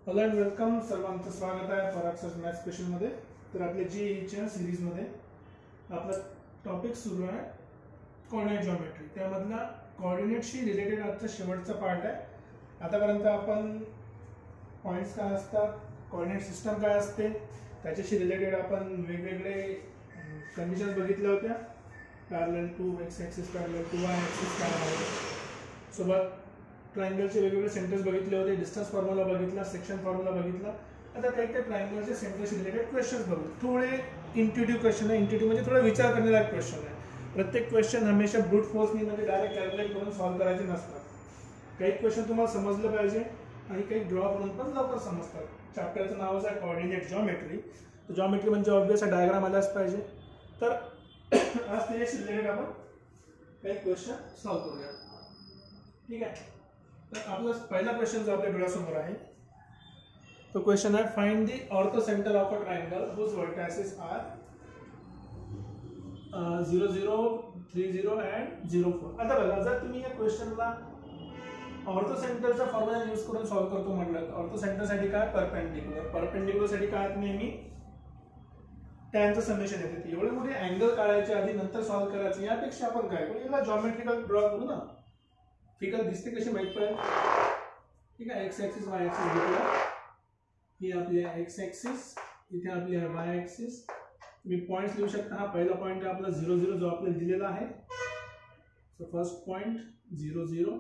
Hello and welcome. सर्वांचं स्वागत आहे पराग सर मॅथ्स स्पेशलमध्ये. तर आपल्या जीईच्या सिरीजमध्ये आपला टॉपिक सुरू आहे कोऑर्डिनेट जॉमेट्री. त्यामधला कोऑर्डिनेटशी रिलेटेड आजचा शेवटचा पार्ट आहे. आतापर्यंत आपण पॉईंट्स काय असतात, कोऑर्डिनेट सिस्टम काय असते, त्याच्याशी रिलेटेड आपण वेगवेगळे कंडिशन्स बघितल्या होत्या. Parallel to X axis, parallel to Y axis काय आहे, सोबत ट्रायंगलचे वेगवेगळे सेंटर्स बघितले होते, डिस्टन्स फॉर्म्युला बघितला, सेक्शन फॉर्म्युला बघितला. आता काही काही ट्रायंगलचे सेंटरशी रिलेटेड क्वेश्चन्स बघू. थोडे इंट्युटिव्ह क्वेश्चन आहे. इंट्युटिव्ह म्हणजे थोडा विचार करण्यालायक क्वेश्चन आहे. प्रत्येक क्वेश्चन हमेशा ब्रूट फोर्सनी म्हणजे डायरेक्ट कॅल्क्युलेट करून सॉल्व्ह करायचे नसतात. काही क्वेश्चन तुम्हाला समजलं पाहिजे आणि काही ड्रॉ करून पण लवकर समजतात. चॅप्टरचं नावच आहे कोऑर्डिनेट जॉमेट्री. तर जॉमेट्री म्हणजे ऑब्वियस डायग्राम आलाच पाहिजे. तर आज त्याच्याशी रिलेटेड आपण काही क्वेश्चन सॉल्व्ह करूया. ठीक आहे. तर आपला पहिला क्वेश्चन जो आपल्या डोळ्यासमोर आहे तो क्वेश्चन आहे, find the orthocentre of a triangle whose vertices are 0 0 3 0 and 0 4. आता बघा, जर तुम्ही या क्वेश्चनला ऑर्थो सेंटरचा फॉर्म्युला यूज करून सॉल्व्ह करतो म्हटलं तर ऑर्थो सेंटरसाठी काय, परपेंडिक्युलर. परपेंडिक्युलरसाठी काय नेहमी टॅनचं समेशन येते. एवढे मोठे अँगल काढायचे आधी नंतर सॉल्व्ह करायचं, यापेक्षा आपण काय करू, याला जॉमेट्रिकल ड्रॉ करू ना. फिगर दिसते कशी माहित पडेल. ठीक आहे. एक्स ॲक्सिस वाय ॲक्सिस घेतला, ही आपली एक्स ॲक्सिस, इथे आपली आहे वाय ॲक्सिस. तुम्ही पॉईंट्स लिहू शकता. हा पहिला पॉईंट आहे आपला 0 0 जो आपल्याला दिलेला आहे. So first point 0 0.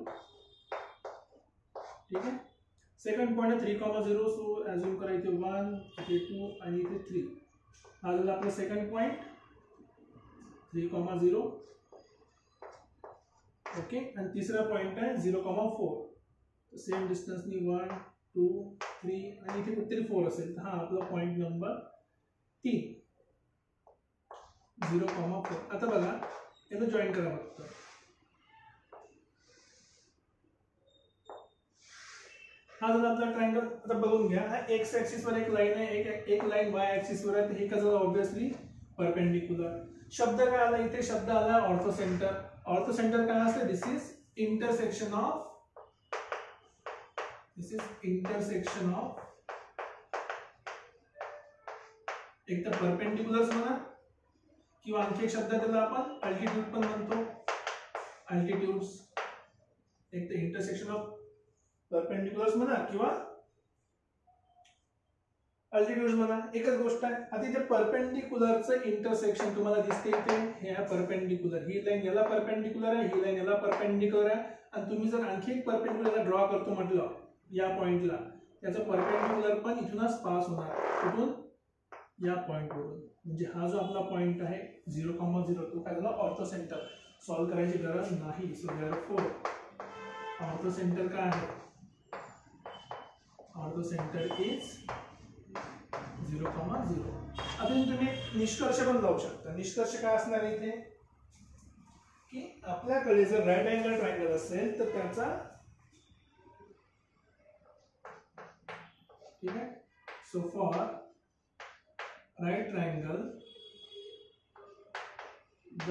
ठीक आहे. सेकंड पॉईंट आहे 3,0. सो ॲज्युम करा इथे 1, इथे 2 आणि इथे 3. हा झाला आपला सेकंड पॉईंट 3,0. ओके. आणि तिसरा पॉइंट आहे 0,4. सेम डिस्टन्सनी 1 2 3 आणि इथे कुठेतरी 4 असेल. हा आपला पॉइंट नंबर 3 0,4. आता बघा, याला जॉईन करा फक्त. हा झाला आपला ट्रायंगल. आता बघून घ्या, हा एक्स ॲक्सिस वर एक लाईन आहे, एक लाईन वाय ॲक्सिस वर आहे. तर हे कसं ऑब्विसली परपेंडिक्युलर. शब्द काय आला इथे, शब्द आला ऑर्थो सेंटर. ऑर्थो सेंटर काय असते, दिस इज इंटरसेक्शन ऑफ एक तर परपेंडिक्युलर्स म्हणा किंवा आणखी एक शब्द त्याला आपण अल्टिट्यूड पण म्हणतो. अल्टिट्यूड्स, एक तर इंटरसेक्शन ऑफ परपेंडिक्युलर्स म्हणा किंवा अल्टिट्यूड्स म्हणा, एकच गोष्ट आहे. आता इथे परपेंडिक्युलरचं इंटरसेक्शन तुम्हाला दिसते इथे. हे आहे परपेंडिक्युलर. ही लाईन याला परपेंडिक्युलर आहे, ही लाईन याला परपेंडिक्युलर आहे. आणि तुम्ही जर आणखी एक परपेंडिक्युलर ड्रॉ करतो म्हटलं या पॉइंटला, त्याचं परपेंडिक्युलर पण इथूनच पास होणार. कुठून, या पॉइंटवरून. म्हणजे हा जो आपला पॉइंट आहे 0,0 तो काय झाला ऑर्थो सेंटर. सॉल्व्ह करायची गरज नाही. सो देअरफॉर ऑर्थो सेंटर काय आहे, ऑर्थो सेंटर इज 0,0. आता तुम्ही निष्कर्ष पण लावू शकता. निष्कर्ष काय असणार आहे इथे, की आपल्याकडे जर राईट अँगल ट्रायंगल असेल तर त्याचा, ठीक आहे, so for right triangle the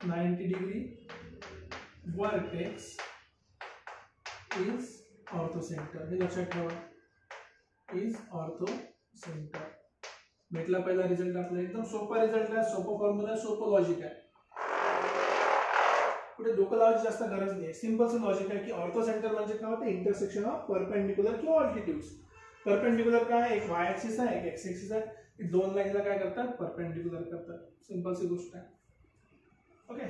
90 degree vertex is orthocentre. हे लक्षात ठेवा, इज ऑर्थो सेंटर. भेटला पहिला रिझल्ट आपला. एकदम सोपा रिझल्ट आहे, सोपा फॉर्म्युला आहे, सोपं लॉजिक आहे. कुठे डोकं लावायची जास्त गरज नाही. सिंपलचं लॉजिक आहे की ऑर्थो सेंटर म्हणजे काय होतं, इंटरसेक्शन ऑफ परपेंडिक्युलर किंवा ऑल्टिट्यूड्स. परपेंडिक्युलर काय आहे, एक वाय ॲक्सिस आहे, एक एक्स ॲक्सिस आहे. दोन लाईनला काय करतात, परपेंडिक्युलर करतात. सिंपलची गोष्ट आहे. ओके.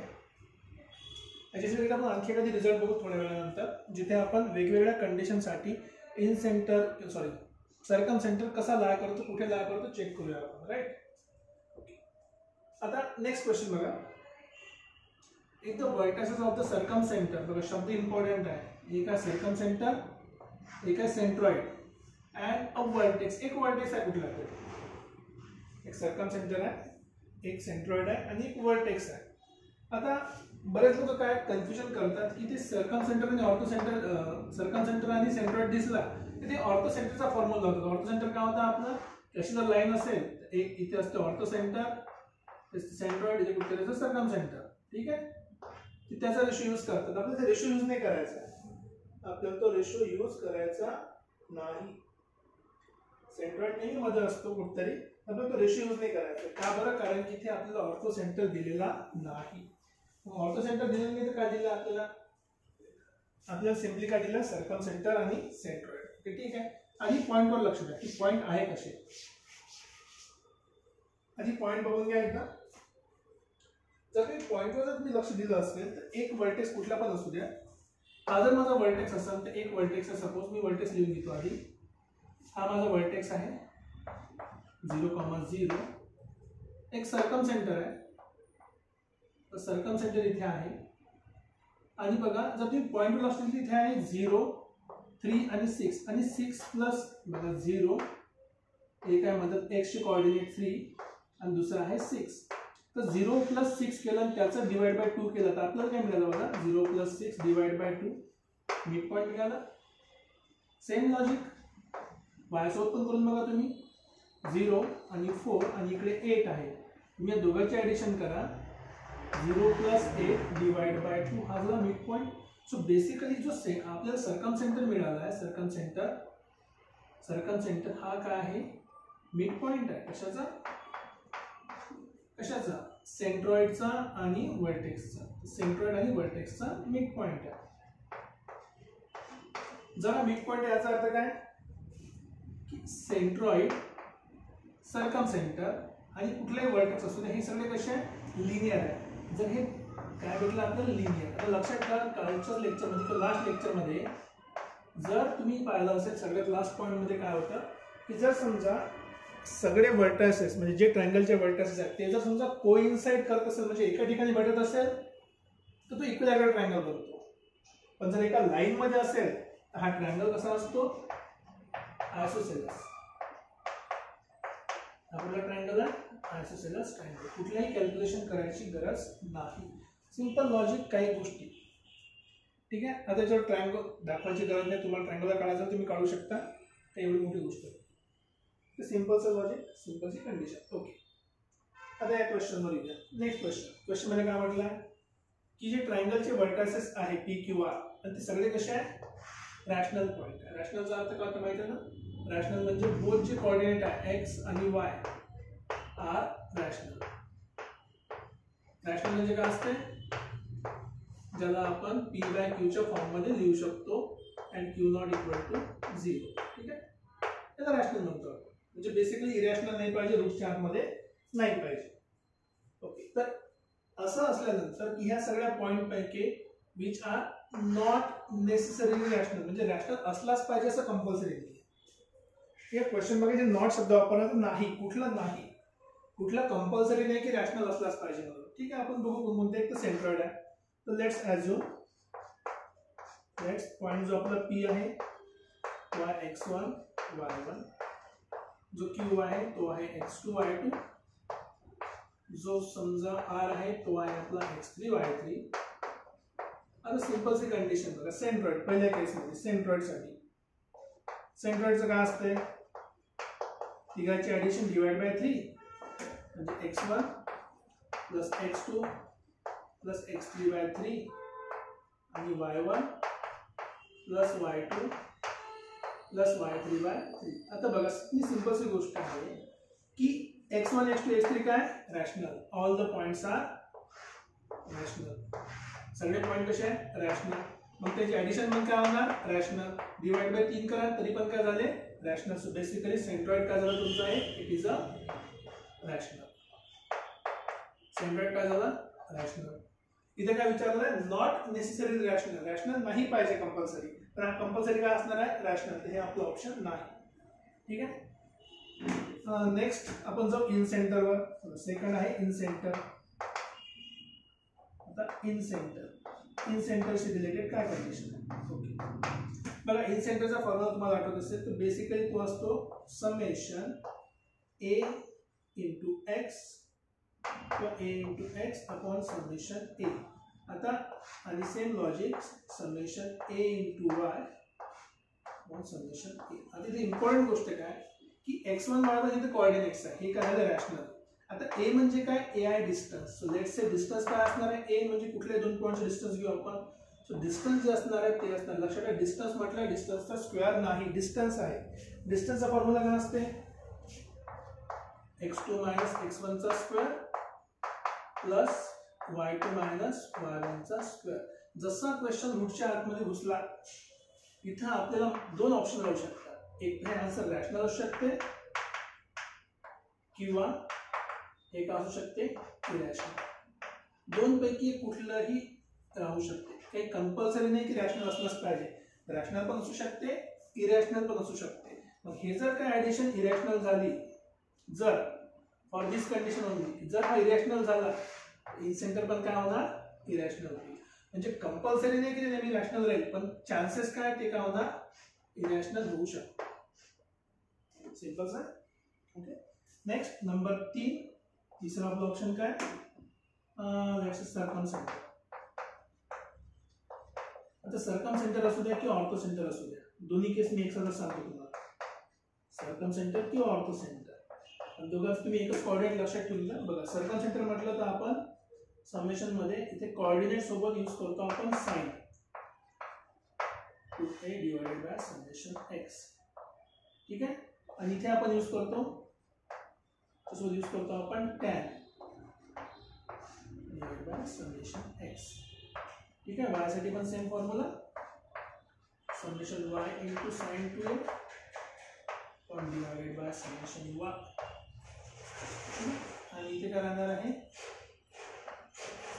याच्यासाठी आपण आणखी एखादी रिझल्ट बघू थोड्या वेळानंतर, जिथे आपण वेगवेगळ्या कंडिशनसाठी इन सेंटर सर्कम सेंटर कसा ला करतो, कुठे ला करतो चेक करूया आपण. राईट. ओके. आता नेक्स्ट क्वेश्चन बघा. एक the vertices of the circum centre. बघा, शब्द इम्पॉर्टंट आहे. एक आहे सर्कम सेंटर, एक आहे सेंट्रॉइड अँड अ व्हर्टेक्स. एक व्हर्टेक्स आहे कुठला तरी, एक सर्कम सेंटर आहे, एक सेंट्रॉइड आहे आणि एक व्हर्टेक्स आहे. आता बरेच लोक काय कन्फ्युजन करतात की ते सर्कम सेंटर आणि ऑर्थो सेंटर, सर्कम सेंटर आणि सेंट्रॉइड दिसला ते ऑर्थो सेंटरचा फॉर्म्युला होता. ऑर्थो सेंटर काय होता आपला, अशी जर लाईन असेल एक इथे असते ऑर्थो सेंटर, सेंट्रॉइड इथे कुठे सर्कम सेंटर. ठीक आहे. त्याचा रेशो यूज करतात. आपल्याला रेशो यूज नाही करायचा. आपल्याला तो रेशो यूज करायचा नाही. सेंट्रॉइड नेहमी मध्ये असतो कुठतरी, आपण तो रेशो यूज नाही करायचा. का बरं? कारण की इथे आपल्याला ऑर्थो सेंटर दिलेला नाही. ऑर्थो सेंटर दिलेलं नाही तर काय दिलं आपल्याला? आपल्याला सिम्पली काय दिलं? सर्कम सेंटर आणि सेंट्रॉइड. ठीक आहे. आधी पॉइंटवर लक्ष द्या की पॉइंट आहे कसे. आधी पॉइंट बघून घ्या एकदा. जर काही पॉइंटवर जर तुम्ही लक्ष दिलं असेल तर एक वर्टेक्स कुठला पण असू द्या. हा जर माझा वर्टेक्स असेल तर एक वर्टेक्स आहे. सपोज मी वर्टेक्स लिहून घेतो आधी. हा माझा वर्टेक्स आहे 0,0. एक सर्कम सेंटर आहे. तर सर्कम सेंटर इथे आहे. आणि बघा जर तुम्ही पॉइंटवर लक्ष दिलं इथे आहे 0, 3 आणि 6 आणि 6 प्लस बघा 0. एक आहे मतलब x चे कोऑर्डिनेट 3 आणि दुसरा आहे 6. तर 0 + 6 केलं आणि त्याचं डिवाइड बाय 2 केलं तर आपल्याला काय मिळालं बघा? 0 + 6 डिवाइड बाय 2 मिड पॉइंट मिळाला. सेम लॉजिक y सोबत पण करून बघा तुम्ही. 0 आणि 4 आणि इकडे 8 आहे. तुम्ही या दोघांचे ॲडिशन करा. 0 + 8 डिवाइड बाय 2 हा झाला मिड पॉइंट. सो बेसिकली जो आपल्याला सर्कम सेंटर मिळाला आहे, सर्कम सेंटर हा काय आहे? मिड पॉइंट आहे. कशाचा? सेंट्रॉइडचा आणि वर्टेक्सचा. सेंट्रॉइड आणि वर्टेक्सचा मिड पॉइंट आहे. जरा मिड पॉइंट याचा अर्थ काय? की सेंट्रॉइड, सर्कम सेंटर आणि कुठलाही वर्टेक्स असू दे हे सगळे कसे आहे? लिनियर आहे. जर हे काय भेटलं आपल्याला? लिनियर. आता लक्षात घ्या कालच्या लेक्चरमध्ये किंवा लास्ट लेक्चरमध्ये जर तुम्ही पाहिलं असेल सगळ्यात लास्ट पॉईंटमध्ये काय होतं की जर समजा सगळे वर्टायसेस म्हणजे जे ट्रायंगलचे वर्टायसेस आहेत ते जर समजा कोइन्साइड करत असेल म्हणजे एका ठिकाणी भेटत असेल तर तो इक्विलॅटरल ट्रायंगल बनतो. पण जर एका लाईन मध्ये असेल तर हा ट्रायंगल कसा असतो? आयसोसेलेस. आपला ट्रायंगल आहे आयसोसेलेस ट्रायंगल. कुठल्याही कॅल्क्युलेशन करायची गरज नाही. सिंपल लॉजिक काही गोष्टी. ठीक आहे. आता जर ट्रायंगल दाखवायची गरज नाही, तुम्हाला ट्रायंगल काढायचं तुम्ही काढू शकता. काही एवढी मोठी गोष्ट आहे. सिंपलचं लॉजिक, सिंपलची कंडिशन. ओके. आता या क्वेश्चनवर येऊया. नेक्स्ट क्वेश्चन मध्ये काय म्हटलं आहे की जे ट्रायंगलचे वर्टायसेस आहे पी क्यू आर आणि ते सगळे कसे आहे? रॅशनल पॉईंट आहे. रॅशनलचा अर्थ काय होतो माहिती आहे ना? रॅशनल म्हणजे बोथ जे कोऑर्डिनेट आहे एक्स आणि वाय आर रॅशनल. रॅशनल म्हणजे काय असते? ज्याला आपण p/q च्या फॉर्म मध्ये लिहू शकतो and q not equal to 0. ठीक आहे. त्याला रॅशनल म्हणतो. म्हणजे बेसिकली इरॅशनल नाही पाहिजे, रूटच्या आतमध्ये नाही पाहिजे. ओके. तर असं असल्यानंतर की ह्या सगळ्या पॉइंट पैकी which are not necessarily rational म्हणजे रॅशनल असलाच पाहिजे असं कंपल्सरी नाही. या क्वेश्चन मध्ये जे नॉट शब्द वापरला नाही, कुठलं नाही, कुठला कंपल्सरी नाही की रॅशनल असलाच पाहिजे म्हणून. ठीक आहे. आपण बघू कोणते. एक तर सेंट्रॉइड आहे. तर लेट्स ॲज्युम पॉइंट जो आपला p आहे y(x1) y1, जो q आहे तो आहे x2 y2, जो समजा r आहे तो आहे आपला x3 y3. आता सिंपल सी कंडिशन बघा. सेंट्रॉइड पहिल्या केसमध्ये सेंट्रॉइडसाठी सेंट्रॉइडचं काय असतंय? तिघांची ॲडिशन डिवाइड बाय 3 म्हणजे x1 + x2 + x3/3 आणि y1 + y2 + y3/3. आता बघा ही सिंपल सी गोष्ट आहे की x1 x2 x3 काय? Rational. All the points are rational. सगळे पॉइंट कसे आहेत? रॅशनल. मग त्याची ॲडिशन पण काय होणार? रॅशनल. डिवाइड बाय 3 करा तरी पण काय झाले? रॅशनल. सो बेसिकली सेंट्रॉइड काय झालं तुमचं आहे? It is a rational. Centroid काय झालं? रॅशनल. इथे काय विचारलंय? Not necessary rational. रॅशनल नाही पाहिजे कंपल्सरी. तर हा कंपल्सरी काय असणार आहे? रॅशनल. हे आपलं ऑप्शन नाही. ठीक आहे. नेक्स्ट आपण जाऊ इन सेंटरवर. सेकंड आहे इन सेंटर. आता इन सेंटरशी रिलेटेड काय कंडिशन आहे? ओके. बघा इन सेंटरचा फॉर्म्युला तुम्हाला आठवत असेल तर बेसिकली तो असतो समेशन a into x किंवा a into x upon summation a. आता आणि same logic summation a into y upon summation a. आता इथे इम्पॉर्टंट गोष्ट काय की x1 y1 इथे कोऑर्डिनेट्स आहे. हे काय झालं? रॅशनल. आता a म्हणजे काय? ai distance. So let's say distance काय असणार आहे? a म्हणजे कुठले दोन पॉइंटचे डिस्टन्स घेऊ आपण. सो सो डिस्टन्स जे असणार आहे ते असणार. लक्षात ठेवा डिस्टन्स म्हटलं डिस्टन्सचा स्क्वेअर नाही, डिस्टन्स आहे. डिस्टन्सचा फॉर्म्युला काय असते x2 मायनस x1 चा square plus y2 minus y1 चा स्क्वेअर. जसा क्वेश्चन रूटच्या आतमध्ये घुसला इथं आपल्याला दोन ऑप्शन राहू शकतात. एक हे आन्सर रॅशनल असू शकते किंवा एक असू शकते इरॅशनल. दोन पैकी कुठलंही राहू शकते. काही कंपल्सरी नाही की रॅशनल असलंच पाहिजे. रॅशनल पण असू शकते, इरॅशनल पण असू शकते. मग हे जर काय ऍडिशन इरॅशनल झाली, जर फॉर दिस कंडिशन ओनली जर हा इरॅशनल झाला इन सेंटर पण काय होणार इरॅशनल होईल. म्हणजे कंपल्सरी नाही की ते नेहमी रॅशनल राहील, पण चान्सेस काय ते काय होणार इरॅशनल होऊ शकतो. सिंपल आहे. ओके नेक्स्ट नंबर 3 तिसरा आपला ऑप्शन काय लेट्स सर्कम सेंटर. आता सर्कम सेंटर असू द्या किंवा ऑर्थो सेंटर असू द्या, दोन्ही केस मी एक सारखं सांगतो तुम्हाला. सर्कम सेंटर किंवा ऑर्थो सेंटर आणि दोघांच तुम्ही एकच कोऑर्डिनेट लक्षात ठेवून बघा. सर्कम सेंटर म्हटलं तर आपण समेशन मध्ये इथे कोऑर्डिनेट सोबत यूज करतो आपण sine 2a divided by summation x. ठीक आहे. आणि इथे आपण यूज करतो सोबत यूज करतो आपण tan divided by summation x. ठीक आहे. y साठी पण same formula summation y into sin 2a पण डिवाइडेड बाय समेशन y. आणि इथे काय राहणार आहे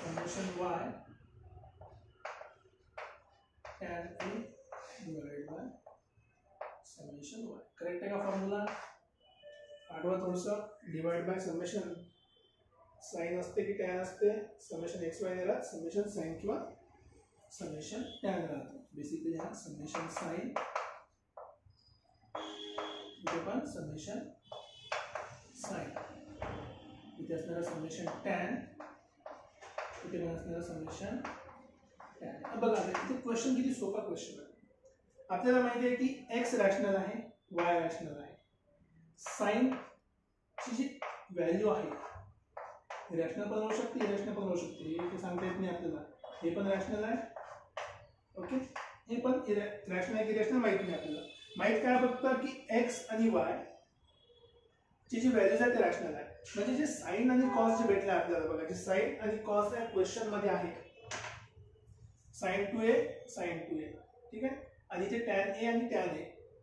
summation y tan a divided by summation y. Correct आहे का फॉर्म्युला. आठवा थोडंसं डिवाइड बाय समेशन साइन असते की टॅन असते. समेशन एक्स वाय राहत, समेशन साइन किंवा समेशन टॅन राहतं. बेसिकली हा समेशन साइन इथे पण समेशन साइन, इथे असणारा समेशन टॅन, इथे पण असणारा समेशन टॅन. बघा इथे क्वेश्चन किती सोपा क्वेश्चन आहे. आपल्याला माहिती आहे की एक्स रॅशनल आहे, वाय रॅशनल आहे. साइन ची जी व्हॅल्यू आहे रॅशनल पण होऊ शकते, इरॅशनल पण होऊ शकते. हे सांगता येत नाही आपल्याला. हे पण रॅशनल आहे, ओके. हे पण रॅशनल आहे की इरॅशनल माहित नाही आपल्याला. माहित काय फक्त की एक्स आणि वाय ची जी व्हॅल्यूज आहे ते रॅशनल आहे. म्हणजे जे साइन आणि कॉस जे भेटले आपल्याला बघा, जे साइन आणि कॉस या क्वेश्चन मध्ये आहे sin 2a sin 2a. ठीक आहे. आणि इथे tan a आणि tan a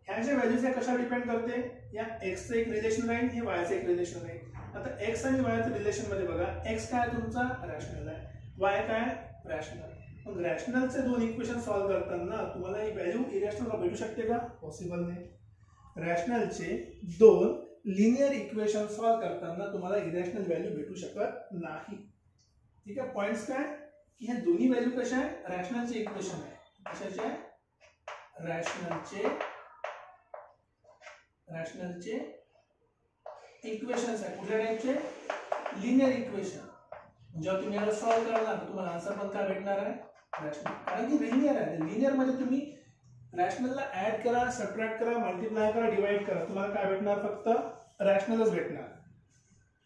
ह्या ज्या व्हॅल्यूज आहे कशावर डिपेंड करते, या x चं एक रिलेशन राहील, हे y चं एक रिलेशन राहील. आता x आणि y च्या रिलेशन मध्ये बघा x काय तुमचा रॅशनल आहे, y काय रॅशनल. मग रॅशनलचे दोन इक्वेशन सॉल्व्ह करताना तुम्हाला ही व्हॅल्यू इरॅशनल भेटू शकते का, पॉसिबल नाही. रॅशनलचे दोन लिनियर इक्वेशन सॉल्व्ह करताना तुम्हाला इरॅशनल व्हॅल्यू भेटू शकत नाही. ठीक आहे. पॉइंट्स काय की हे दोन्ही व्हॅल्यू कशा आहे रॅशनलचे इक्वेशन आहे. कशाचे आहे रॅशनलचे इक्वेशन्स आहे. कुठल्या टाइपचे लिनियर इक्वेशन. जेव्हा तुम्ही याला सॉल्व्ह करणार तुम्हाला आन्सर पण काय भेटणार आहे रॅशनल, कारण की लिनियर आहे. लिनियर मध्ये तुम्ही रॅशनलला ऍड करा, सबट्रॅक्ट करा, मल्टिप्लाय करा, डिवाइड करा, तुम्हाला काय भेटणार फक्त रॅशनलच भेटणार.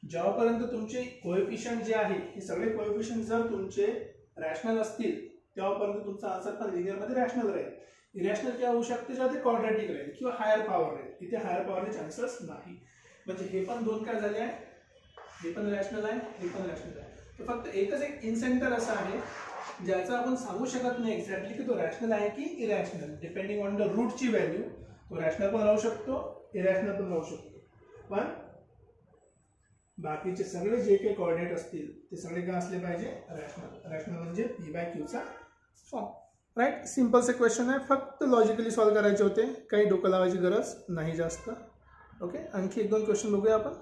जेव्हापर्यंत तुमचे कोएफिशियंट जे आहे हे सगळे कोएफिशियंट जर तुमचे रॅशनल असतील तेव्हापर्यंत तुमचा आन्सर पण लिनियर मध्ये रॅशनल राहील. इरॅशनल काय होऊ शकते जेव्हा ते क्वाड्रॅटिक राहील किंवा हायर पॉवर राहील. इथे हायर पॉवरचे चान्सेस नाही. म्हणजे हे पण दोन काय झाले आहे, हे पण रॅशनल आहे, हे पण रॅशनल आहे. तर फक्त एकच एक इनसेंटर असा आहे ज्याचा आपण सांगू शकत नाही एक्झॅक्टली की तो रॅशनल आहे की इरॅशनल. डिपेंडिंग ऑन द रूटची व्हॅल्यू तो रॅशनल पण राहू शकतो, इरॅशनल पण राहू शकतो. पण बाकीचे सगळे जे काही कोऑर्डिनेट असतील ते सगळे काय असले पाहिजे रॅशनल. रॅशनल म्हणजे p/q चा फॉर्म. राईट. सिंपलचे क्वेश्चन आहे, फक्त लॉजिकली सॉल्व्ह करायचे होते, काही डोकं लावायची गरज नाही जास्त. ओके. आणखी एक दोन क्वेश्चन बघूया आपण.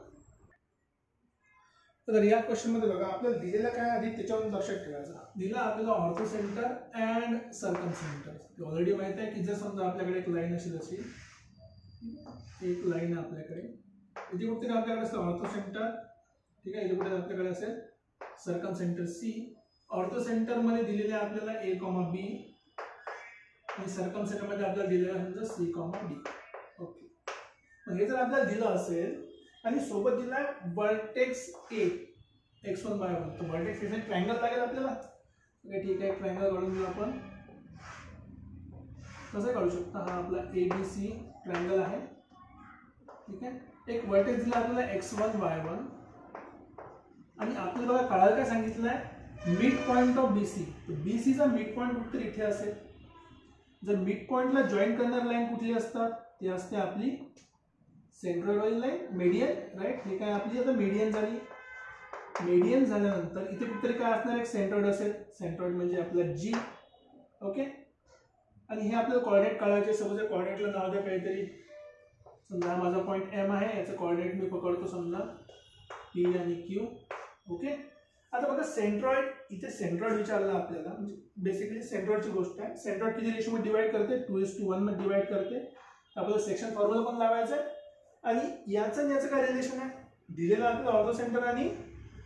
तर या क्वेश्चन मध्ये बघा आपल्याला दिलेलं काय आधी त्याच्यावर लक्षात ठेवायचं. दिला आपल्याला ortho centre and circum centre. Already माहित आहे की जर समजा आपल्याकडे एक लाईन असेल, एक लाईन आपल्याकडे इथे कुठे आपल्याकडे असेल ऑर्थो सेंटर. ठीक आहे. इथे कुठे आपल्याकडे असेल circumcentre C. Orthocentre मध्ये दिलेले आपल्याला a, b आणि सर्कम सेंटर मध्ये आपल्याला दिलेलं आहे c, d. ओके. मग हे जर आपल्याला दिलं असेल आणि सोबत दिलाय वर्टेक्स a x1 y1, तर वर्टेक्स a ट्रायंगल लागेल आपल्याला. ओके. ठीक आहे. ट्रायंगल काढून घेऊ आपण. कसं काढू शकता, हा आपला ABC ट्रायंगल आहे, ठीक आहे. एक वर्टेक्स दिला आपल्याला x1 y1 आणि आपल्याला बघा काढायला काय सांगितलं आहे, मिड पॉइंट ऑफ BC. तर BC चा मिड पॉइंट कुठे इथे असेल. जर मिड पॉइंटला जॉईन करणारी लाईन कुठली असतात, ती असते आपली सेंट्रॉइडल लाईन, मेडियन, राईट. हे काय आपली आता मेडियन झाली. मेडियन झाल्यानंतर इथे कुठेतरी काय असणार, एक सेंट्रॉइड असेल. सेंट्रॉइड म्हणजे आपला G, ओके. आणि हे आपल्याला कोऑर्डिनेट काढायचे. सपोज या कोऑर्डिनेटला नाव द्या काहीतरी, समजा माझा पॉईंट M आहे, याचं कोऑर्डिनेट मी पकडतो समजा P आणि Q, ओके. आता बघा सेंट्रॉइड, इथे सेंट्रॉइड विचारला आपल्याला, म्हणजे बेसिकली सेंट्रॉइडची गोष्ट आहे. सेंट्रॉइड किती रेशोमध्ये डिवाइड करते, 2:1 मध्ये डिवाइड करते. आपल्याला सेक्शन फॉर्म्युला पण लावायचा आहे. आणि याचं आणि याचं काय रिलेशन आहे, दिलेलं आपल्याला ऑर्थो सेंटर आणि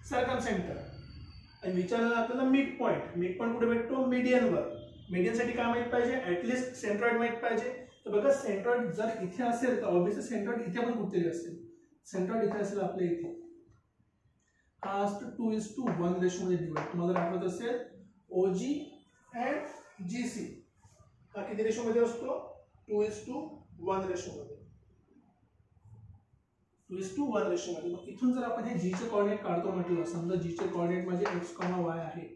सर्कम सेंटर. आणि विचारलेलं आपल्याला मिड पॉईंट. मिड पॉईंट कुठे भेटतो, मीडियनवर. मीडियनसाठी काय माहित पाहिजे, ऍटलिस्ट सेंट्रॉइड माहित पाहिजे. तर बघा सेंट्रॉइड जर इथे असेल तर ऑब्व्हियसली सेंट्रॉइड इथे पण कुठेतरी असेल. सेंट्रॉइड इथे असेल आपल्या इथे. हा असतो 2:1 रेशोमध्ये डिवाइड. तुम्हाला आठवत असेल OG अँड GC हा किती रेशोमध्ये असतो, 2:1 रेशोमध्ये. 2:1 रेशोमध्ये. मग इथून जर आपण हे G चे कोऑर्डिनेट काढतो म्हटलं, समजा G चे कोऑर्डिनेट म्हणजे x, y आहे.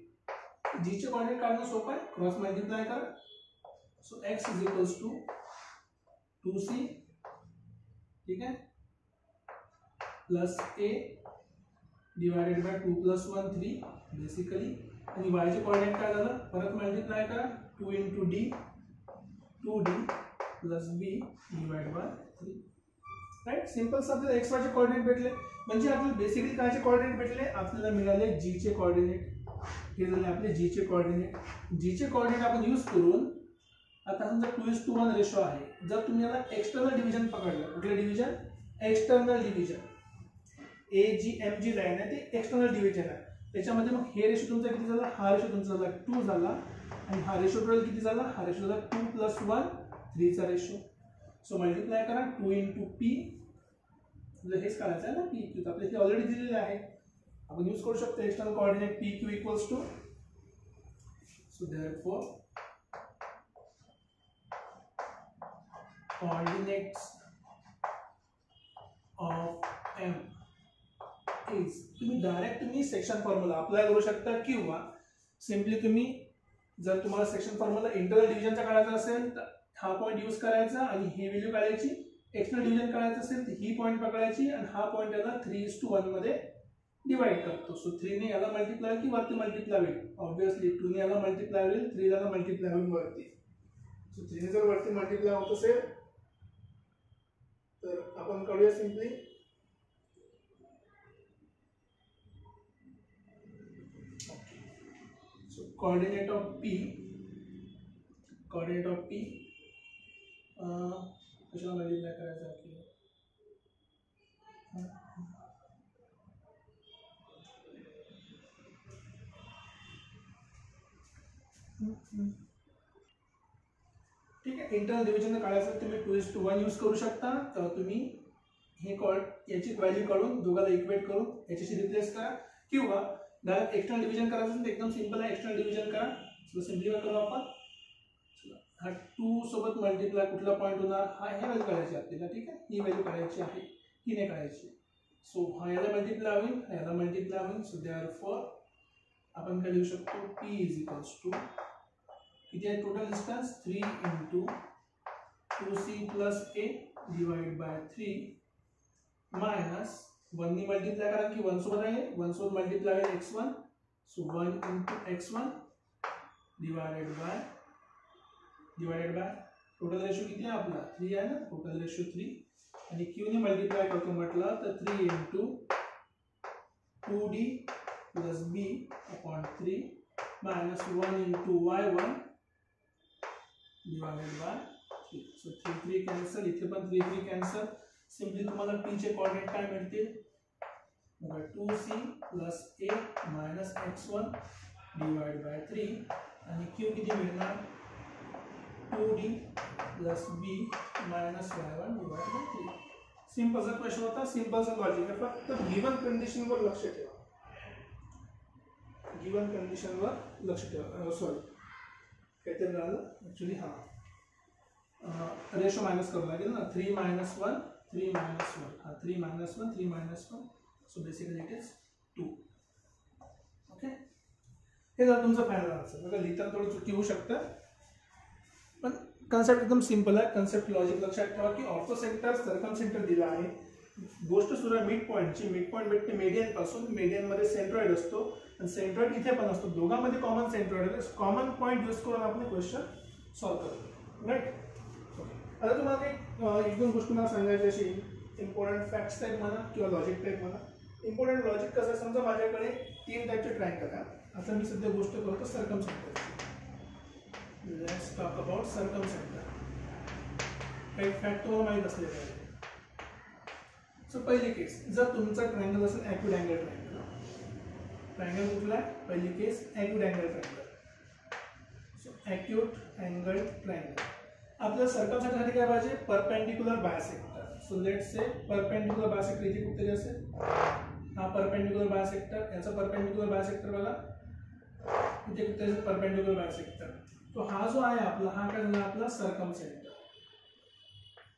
G चे कोऑर्डिनेट काढणं सोपं आहे, क्रॉस मल्टिप्लाय करा. सो x इज 2c, ठीक आहे, plus a divided by 2 + 1 3 basically. आणि y चे कोऑर्डिनेट काय झालं, परत मल्टिप्लाय करा, 2 × d 2d + b divide by 3, right. Simple. आपल्याला x y चे कोऑर्डिनेट भेटले. म्हणजे आपल्याला बेसिकली कायचे कोऑर्डिनेट भेटले, आपल्याला मिळाले G चे कोऑर्डिनेट. हे झाले आपले G चे कोऑर्डिनेट. G चे कोऑर्डिनेट आपण यूज करून आता समजा 2:1 रेशो आहे. जर तुम्ही याला एक्सटर्नल डिव्हिजन पकडलं, कुठलं division, external division. AGMG line आहे ते एक्सटर्नल डिव्हिजन आहे. त्याच्यामध्ये मग हे रेशो तुमचा किती झाला, हा रेशो तुमचा झाला 2 झाला. आणि हा रेशो टोटल किती झाला, हा रेशो झाला 2 + 1 3 चा रेशो. सो मल्टिप्लाय करा, 2 × P, हेच करायचं आहे ना, P आपल्या इथे ऑलरेडी दिलेले आहे. आपण यूज करू शकतो external coordinate PQ equals to, so therefore coordinates of M is, तुम्ही डायरेक्ट तुम्ही सेक्शन फॉर्म्युला अप्लाय करू शकता, किंवा सिंपली तुम्ही जर तुम्हाला सेक्शन फॉर्म्युला इंटरनल डिव्हिजनचा काढायचा असेल तर हा पॉईंट यूज करायचा आणि ही व्हॅल्यू काढायची. एक्सटर्नल डिव्हिजन करायचं असेल तर ही पॉईंट पकडायची आणि हा पॉईंट याला 3:1 मध्ये डिवाइड करतो. सो 3 ने याला मल्टिप्लाय की वरती मल्टिप्लाय होईल, ऑब्व्हियसली 2 ने याला मल्टिप्लाय होईल, 3 याला मल्टिप्लाय होईल वरती. सो 3 ने जर वरती मल्टिप्लाय होत असेल तर आपण काढूया simply. So coordinate of P कशाला मल्टिप्लाय करायचं आपल्याला, ठीक आहे. इंटरनल डिव्हिजन काढायचं तुम्ही 2:1 यूज करू शकता. तर तुम्ही हे याची व्हॅल्यू काढून दोघाला इक्वेट करून याच्याशी रिप्लेस करा, किंवा डायरेक्ट एक्सटर्नल डिव्हिजन करायचं असेल तर एकदम सिंपल आहे, एक्सटर्नल डिव्हिजन करा. सो सिम्प्लिफाय करू आपण. हा 2 सोबत मल्टिप्लाय कुठला पॉईंट होणार, हा ह्या व्हॅल्यू काढायची आपल्याला, ठीक आहे. ही व्हॅल्यू काढायची आहे, ही नाही काढायची. सो हा याला मल्टिप्लाय होईल, हा याला मल्टिप्लाय होईल. सो देअरफॉर आपण काय लिहू शकतो, P इज इक्वल्स टू किती आहे total distance, 3 × 2c + a divide by 3 minus 1 ने मल्टिप्लाय करा की 1 सोबत आहे, 1 सोबत मल्टिप्लाय होईल x1. So 1 × x1 divided by total ratio किती आहे आपला 3 आहे ना, टोटल रेशो 3. आणि q ने मल्टिप्लाय करतो म्हटलं तर 3 × 2d + b upon 3 minus 1 × y1 divided by 3. So 3 cancel, इथे पण 3 कॅन्सल. सिंपली तुम्हाला P चे कोऑर्डिनेट काय मिळतील, 2c + a minus x1 divide by 3. आणि q किती मिळणार, 2d + b minus y1 divide by 3. सिंपलचा क्वेश्चन होता, सिंपलचा लॉजिक आहे. फक्त गिवन कंडिशनवर लक्ष ठेवा, सॉरी काहीतरी झालं ॲक्च्युली. हां रेशो मायनस करावं लागेल ना, 3 - 1 3 - 1 हा 3 - 1 3 - 1 so basically it is 2. Okay, हे जर तुमचं फायनल आन्सर. बघा लिहिताना थोडं चुकी होऊ शकतं, पण कन्सेप्ट एकदम सिंपल आहे. कन्सेप्ट लॉजिक लक्षात ठेवा की ऑर्थो सेंटर सर्कम सेंटर दिला आहे. गोष्ट सुरू आहे मिड पॉईंटची. मिड पॉईंट भेटते मेडियन पासून. मेडियन मध्ये सेंट्रॉइड असतो आणि सेंट्रॉइड इथे पण असतो. दोघांमध्ये कॉमन सेंट्रॉइड आहे. कॉमन पॉईंट यूज करून आपण क्वेश्चन सॉल्व्ह करतो. राईट. आता तुम्हाला काही 1-2 गोष्टी मला सांगायची अशी इम्पॉर्टंट फॅक्ट्स टाईप म्हणा किंवा लॉजिक टाईप म्हणा. इम्पॉर्टंट लॉजिक कसं, समजा माझ्याकडे 3 टाईपचे ट्रायंगल आहे. आता मी सध्या गोष्ट करतो सर्कम सेंटरची. Let's talk about circum centre. काही फॅक्ट तुम्हाला माहीत असले पाहिजे. सो पहिली केस, जर तुमचा ट्रायंगल असेल ॲक्यूट अँगल ट्रायंगल. ट्रायंगल कुठला आहे? पहिली case acute angle triangle. So acute angle triangle आपल्याला सर्कम सेंटरसाठी काय पाहिजे? Perpendicular bisector. So let's say perpendicular bisector इथे कुठेतरी असेल. हा परपेंडिक्युलर बायसेक्टर, याचा परपेंडिक्युलर बायसेक्टर बघा इथे कुठेतरी परपेंडिक्युलर बायसेक्टर. तो हा जो आहे आपला, हा काय झाला आपला सर्कम सेंटर.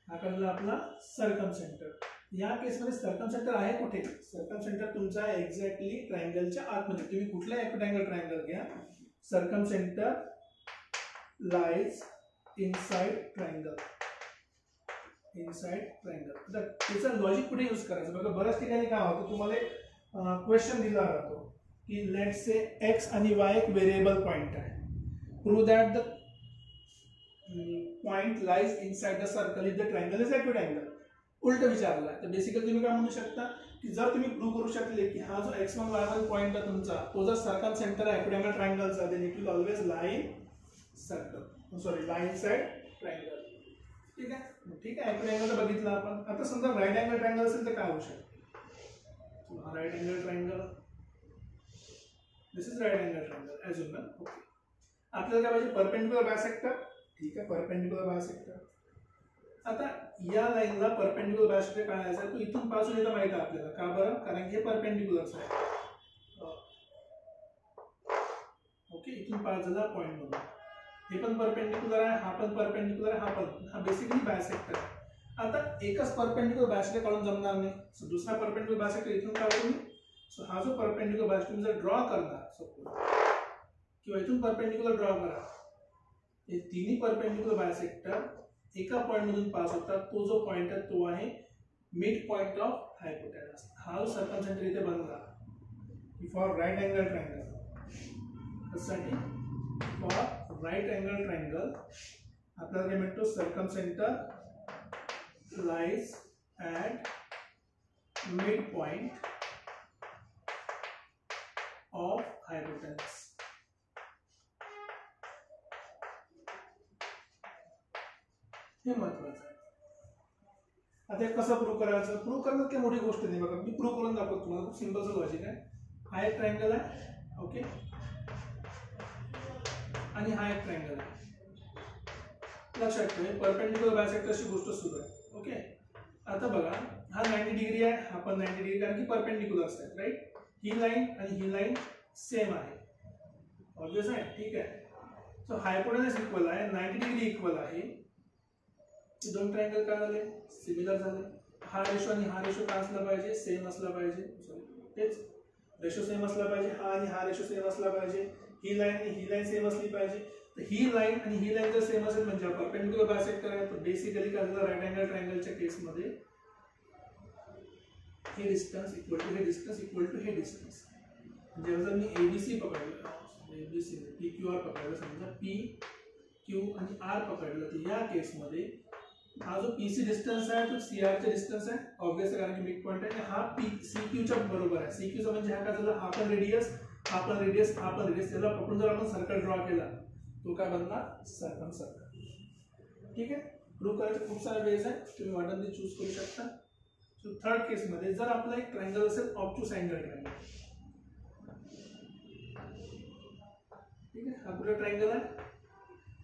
हा काय झाला आपला सर्कम सेंटर. या केसमध्ये सर्कम सेंटर आहे कुठे? सर्कम सेंटर तुमचा आहे एक्झॅक्टली ट्रायंगलच्या आतमध्ये. तुम्ही कुठलाही ॲक्यूट अँगल ट्रायंगल घ्या, circum centre lies inside triangle. Inside triangle. तर त्याचं लॉजिक कुठे यूज करायचं? बघा बऱ्याच ठिकाणी काय होतं, तुम्हाला क्वेश्चन दिला राहतो की लेट्स से एक्स आणि वाय एक व्हेरिएबल पॉइंट आहे. Prove that the point lies inside the circle if the triangle is acute angle. उलट विचारला तर बेसिकली तुम्ही काय म्हणू शकता की जर तुम्ही प्रूव्ह करू शकले की हा जो x1 y1 पॉइंट आहे तुमचा, तो जर सर्कम सेंटर आहे ॲक्यूट अँगल ट्रायंगलचा, then it will always lie in circle, sorry lie inside triangle. ठीक आहे. ठीक आहे, ॲक्यूट अँगल तर बघितला आपण. आता समजा राईट अँगल ट्रायंगल असेल तर काय होऊ शकते? Right angle triangle, this is right angle triangle as usual. Okay, आपल्याला काय पाहिजे? Perpendicular bisector. ठीक आहे, परपेंडिक्युलर बायसेक्टर. आता या लाईनला परपेंडिक्युलर बायसेक्टर काय आहे? तो इथून पासून येतं माहिती आहे आपल्याला. का बरं? कारण की हे परपेंडिक्युलरच आहे. ओके, इथून पास झाला पॉईंट मधून. हे पण परपेंडिक्युलर आहे, हा पण परपेंडिक्युलर आहे, हा पण. हा बेसिकली बायसेक्टर. आता एकच परपेंडिक्युलर बायसेक्टर काढून जमणार नाही. सो दुसरा परपेंडिक्युलर बायसेक्टर इथून काढू मी. सो हा जो परपेंडिक्युलर बायसेक्टर तुम्ही जर ड्रॉ करणार सपोज, किंवा इथून परपेंडिक्युलर ड्रॉ करा, हे तिन्ही परपेंडिक्युलर बायसेक्टर एका पॉइंट मधून पास होतात. तो जो पॉइंट आहे तो आहे मिड पॉइंट ऑफ हायपोटेनस. हा जो सर्कम सेंटर इथे बनला फॉर राईट अँगल ट्रायंगल, त्यासाठी फॉर राईट अँगल ट्रायंगल आपल्याला काय म्हणतो? Circum centre lies at mid point of hypotenuse. हे महत्वाचं आहे. आता कसं प्रूव्ह करायचं? प्रूव्ह करण्यात काही मोठी गोष्ट नाही. बघा मी प्रूव्ह करून दाखवतो तुम्हाला. खूप सिंपलचं लॉजिक आहे. हा एक ट्रायंगल आहे. ओके, आणि हा एक ट्रायंगल आहे. लक्षात ठेवा, परपेंडिक्युलर बायसेक्टरची गोष्ट सुरू आहे. ओके, आता बघा हा 90 डिग्री आहे, हा पण 90 डिग्री, कारण की परपेंडिक्युलर्स आहेत. राईट. ही लाईन आणि ही लाईन सेम आहे. ऑब्वियस आहे. ठीक आहे. सो हायपोटेनस इक्वल आहे, 90 डिग्री इक्वल आहे. दोन ट्रायंगल काय झाले? सिमिलर झाले. हा रेशो आणि हा रेशो काय असला पाहिजे? सेम असला पाहिजे. सॉरी, तेच रेशो सेम असला पाहिजे. हा आणि हा रेशो सेम असला पाहिजे. ही लाईन आणि ही लाईन सेम असली पाहिजे. तर ही लाईन आणि ही लाईन जर सेम असेल म्हणजे परपेंडिक्युलर बायसेक्टर आहे. तर बेसिकली काय झालं? राईट अँगल ट्रायंगलच्या केसमध्ये हे डिस्टन्स इक्वल टू हे डिस्टन्स इक्वल टू हे डिस्टन्स. म्हणजे जर मी एबीसी पकडलं, एबीसी पी क्यू आर पकडलं, समजा पी क्यू आणि आर पकडलं, तर या केसमध्ये हा जो पीसी डिस्टन्स आहे तो सीआरचा डिस्टन्स आहे. ऑब्वियस, कारण की मिड पॉइंट आहे. आणि हा पी सी क्यूच्या बरोबर आहे. सी क्यूचा म्हणजे हा काय झाला? हा पण रेडियस, हा पण रेडियस, हा पण रेडियस. त्याला पकडून जर आपण सर्कल ड्रॉ केला तो काय बनला? Circum circle. ठीक आहे. प्रूव्ह करायचे खूप सारे वेज आहे, तुम्ही वाटन ते चूज करू शकता. सो थर्ड केसमध्ये जर आपला एक ट्रायंगल असेल ऑब्ट्यूस अँगल ट्रायंगल. ठीक आहे. हा कुठला ट्रायंगल आहे?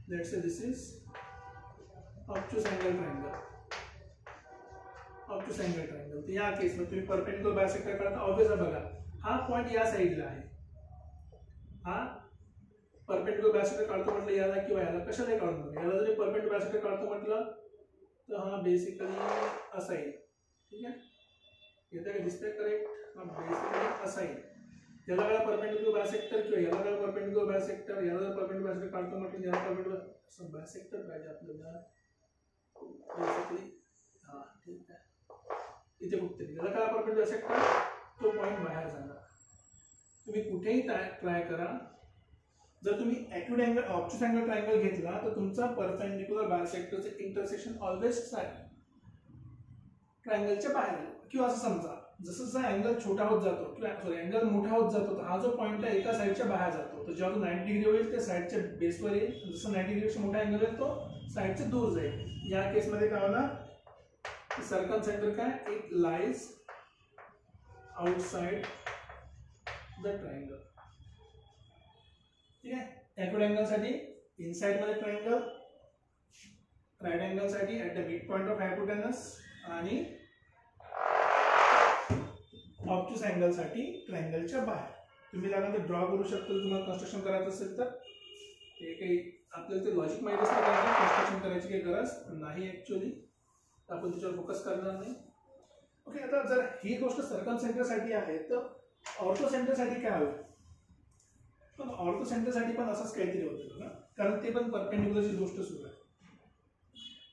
Let's say this is obtuse angle triangle. Obtuse angle triangle. तर या केसमध्ये तुम्ही परपेंडिक्युलर बायसेक्टर काढता. ऑब्वियस बघा हा पॉइंट या साईडला आहे, हा परपेंडिक्युलर बायसेक्टर काढतो म्हटलं याला किंवा याला, कशाला काढून बघा, याला जरी परपेंडिक्युलर बायसेक्टर काढतो म्हटलं तर हा बेसिकली असा येईल. ठीक आहे, येतं का, दिसतंय करेक्ट, हा बेसिकली असा येईल. याला काय परपेंडिक्युलर बायसेक्टर किंवा याला काय परपेंडिक्युलर बायसेक्टर, याला जर परपेंडिक्युलर बायसेक्टर काढतो म्हटलं याला परपेंडिक्युलर असं बायसेक्टर पाहिजे आपल्याला बेसिकली. हा ठीक आहे, इथे कुठे याला काय परपेंडिक्युलर बायसेक्टर, तो पॉईंट बाहेर जाणार. तुम्ही कुठेही ट्राय करा, जर तुम्ही acute angle obtuse angle triangle घेतला तर तुमचा परपेंडिक्युलर बायसेक्टरचे इंटरसेक्शन ऑलवेज ट्रायंगलच्या बाहेर, किंवा असं समजा जसं जसा अँगल छोटा होत जातो किंवा सॉरी अँगल मोठा होत जातो तर हा जो पॉईंट आहे एका साईडच्या बाहेर जातो, तर जेव्हा तो 90 डिग्री होईल ते साईडच्या बेसवर येईल. जसं 90 डिग्रीपेक्षा मोठा अँगल येईल तो साईडच्या दूर जाईल. या केसमध्ये काय होणार, सर्कम सेंटर काय, it lies outside the triangle. ठीक आहे, ॲक्यूट अँगल साठी इनसाइड मध्ये ट्रायंगल, राईट अँगल साठी at the mid point of hypotenuse, आणि ऑब्ट्यूस अँगल साठी ट्रायंगलच्या बाहेर. तुम्ही लागेल तर ड्रॉ करू शकता तुम्हाला कन्स्ट्रक्शन करायचं असेल तर. ते काही आपल्याला ते लॉजिक माहिती असतं का, कन्स्ट्रक्शन करायची काही गरज नाही ऍक्च्युअली, आपण त्याच्यावर फोकस करणार नाही. ओके, आता जर ही गोष्ट सर्कम सेंटरसाठी आहे तर ऑर्थो सेंटरसाठी काय होईल, पण ऑर्थो सेंटरसाठी पण असंच काहीतरी होतं ना, कारण ते पण परपेंडिक्युलरची गोष्ट सुरू आहे.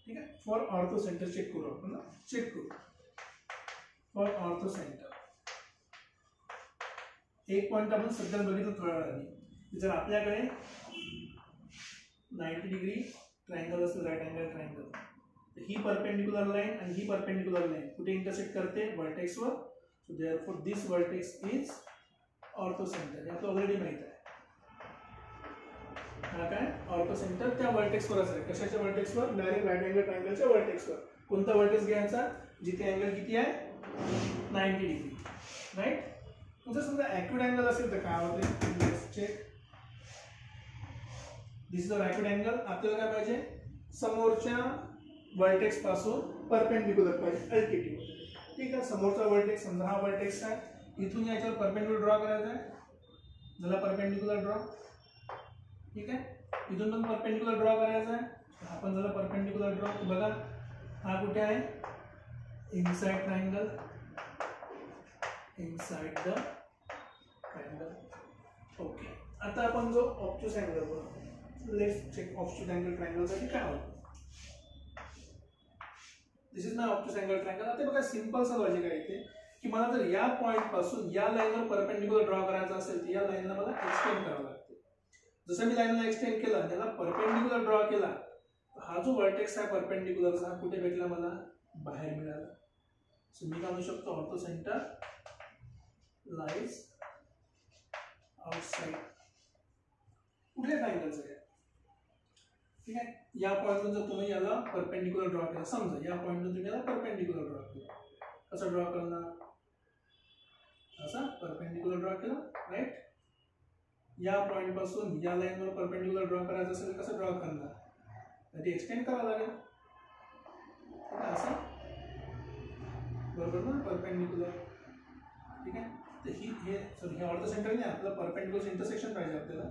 ठीक आहे, फॉर ऑर्थो सेंटर चेक करू आपण ना, चेक करू फॉर ऑर्थो सेंटर. एक पॉईंट आपण सध्या बघितलं थोड्या वेळाने, जर आपल्याकडे 90 डिग्री ट्रायंगल असेल, राईट अँगल ट्रायंगल, तर ही परपेंडिक्युलर लाईन आणि ही परपेंडिक्युलर लाईन कुठे इंटरसेक्ट करते, वर्टेक्सवर. So therefore this vertex is orthocentre. हे आपल्याला ऑलरेडी माहित आहे. हा काय ऑर्थो सेंटर त्या वर्टेक्सवरच आहे. कशाच्या वर्टेक्सवर, डायरेक्ट राईट अँगल ट्रायंगलच्या वर्टेक्सवर. कोणता वर्टेक्स घ्यायचा, जिथे अँगल किती आहे, 90 डिग्री, राईट. जर समजा ॲक्यूट अँगल असेल तर काय होते, let's check. This is a acute angle. आपल्याला काय पाहिजे, समोरच्या वर्टेक्स पासून परपेंडिक्युलर पाहिजे, अल्टिट्यूड. ठीक आहे, समोरचा वर्टेक्स समजा हा वर्टेक्स आहे, इथून याच्यावर परपेंडिक्युलर ड्रॉ करायचा आहे, झाला परपेंडिक्युलर ड्रॉ. ठीक आहे, इथून पण परपेंडिक्युलर ड्रॉ करायचा आहे, आपण झाला परपेंडिक्युलर ड्रॉ. बघा हा कुठे आहे, inside triangle, inside the triangle. Okay, आता आपण जो ऑब्ट्यूस अँगल बघू, let's check obtuse angle triangle साठी काय होतं. This is my obtuse angle triangle. आता बघा सिंपलचं लॉजिक आहे इथे, की मला जर या पॉईंट पासून या लाईनवर परपेंडिक्युलर ड्रॉ करायचा असेल तर या लाईनला मला एक्सटेंड करावं लागते. जसं मी लाईनला एक्सटेंड केला, त्याला परपेंडिक्युलर ड्रॉ केला, हा जो वर्टेक्स आहे परपेंडिक्युलरचा हा कुठे भेटला, मला बाहेर मिळाला. सो मी काय म्हणू शकतो, ऑर्थो सेंटर लाईज आउटसाइड कुठल्या ट्रायंगलचं आहे. ठीक आहे, या पॉईंटवरून जर तुम्ही याला परपेंडिक्युलर ड्रॉ केला, समजा या पॉईंटवरून तुम्ही याला परपेंडिक्युलर ड्रॉ केला, कसं ड्रॉ करणार, असा परपेंडिक्युलर ड्रॉ केला, राईट. या पॉईंट पासून या लाईनवर परपेंडिक्युलर ड्रॉ करायचं असेल तर कसं ड्रॉ करणार, ती एक्सटेंड करावं लागेल, असं बरोबर ना, परपेंडिक्युलर. ठीक आहे, तर हे सॉरी हे ऑर्थो सेंटर नाही, आपल्याला परपेंडिक्युलर इंटरसेक्शन पाहिजे आपल्याला.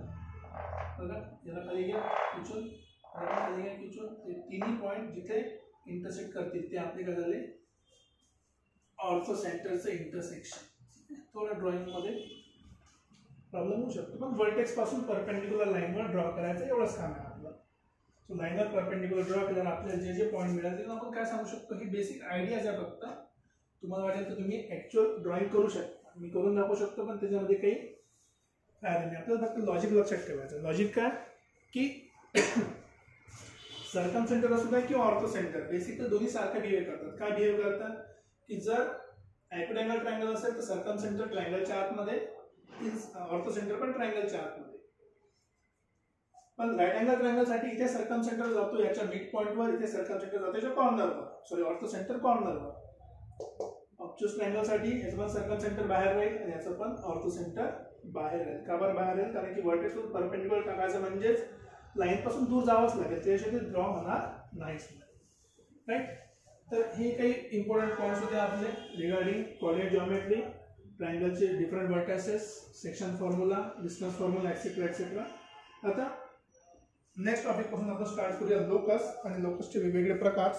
बघा याला खाली घ्या किचून, खाली घ्या किचून, ते तिन्ही पॉईंट जिथे इंटरसेक्ट करतील ते आपले काय झाले, ऑर्थो सेंटरचं इंटरसेक्शन. थोडं ड्रॉइंग मध्ये प्रॉब्लेम होऊ शकतो, पण वर्टेक्स पासून परपेंडिक्युलर लाईनवर ड्रॉ करायचं एवढंच काम आहे आपलं. सो लाईनवर परपेंडिक्युलर ड्रॉ केल्यावर आपल्याला जे जे पॉईंट मिळाले ते आपण काय सांगू शकतो, ही बेसिक आयडियाज आहे. फक्त तुम्हाला वाटेल तर तुम्ही ऍक्च्युअल ड्रॉइंग करू शकता, मी करून दाखवू शकतो, पण त्याच्यामध्ये काही फायदा नाही. आपल्याला फक्त लॉजिक लक्षात ठेवायचं. लॉजिक काय की सर्कम सेंटर असू द्या किंवा ऑर्थो सेंटर, बेसिकली दोन्ही सारखं बिहेव करतात. काय बिहेव करतात की जर ॲक्यूट अँगल ट्रायंगल असेल तर सर्कम सेंटर ट्रायंगलच्या आतमध्ये, ऑर्थो सेंटर पण ट्रायंगलच्या आतमध्ये. पण राईट अँगल ट्रायंगल साठी इथे सर्कम सेंटर जातो याच्या मिड पॉइंटवर, इथे सर्कम सेंटर जातो याच्या कॉर्नरवर, सॉरी ऑर्थो सेंटर कॉर्नरवर. ऑब्ट्यूस ट्रायंगल साठी याचं पण सर्कम सेंटर बाहेर राहील आणि याचं पण ऑर्थो सेंटर बाहेर राहील. का बरं बाहेर राहील, कारण की वर्टेक्सवर परपेंडिक्युलर टाकायचं म्हणजेच लाईन पासून दूर जावंच लागेल, त्याशिवाय ते ड्रॉ होणार नाहीच, राईट. तर हे काही इम्पॉर्टंट पॉईंट्स होते आपले रिगार्डिंग कोऑर्डिनेट जिओमेट्री, ट्रायंगलचे different vertexes, section formula, distance formula, etcetera etcetera. आता नेक्स्ट टॉपिक पासून आपण स्टार्ट करूया लोकस आणि लोकसचे वेगवेगळे प्रकार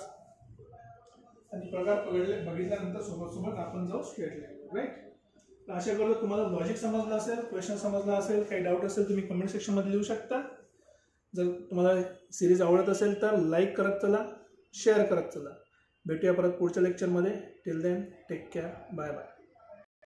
आणि प्रकार बघितल्यानंतर सोबत आपण जाऊ स्ट्रेट लाईन, राईट. आशा करतो तुम्हाला लॉजिक समजलं असेल, क्वेश्चन समजला असेल, काही डाऊट असेल तुम्ही कमेंट सेक्शनमध्ये लिहू शकता. जर तुम्हाला सिरीज आवडत असेल तर लाईक करत चला, शेअर करत चला. भेटूया परत पुढच्या लेक्चरमध्ये. Till then take care, bye bye.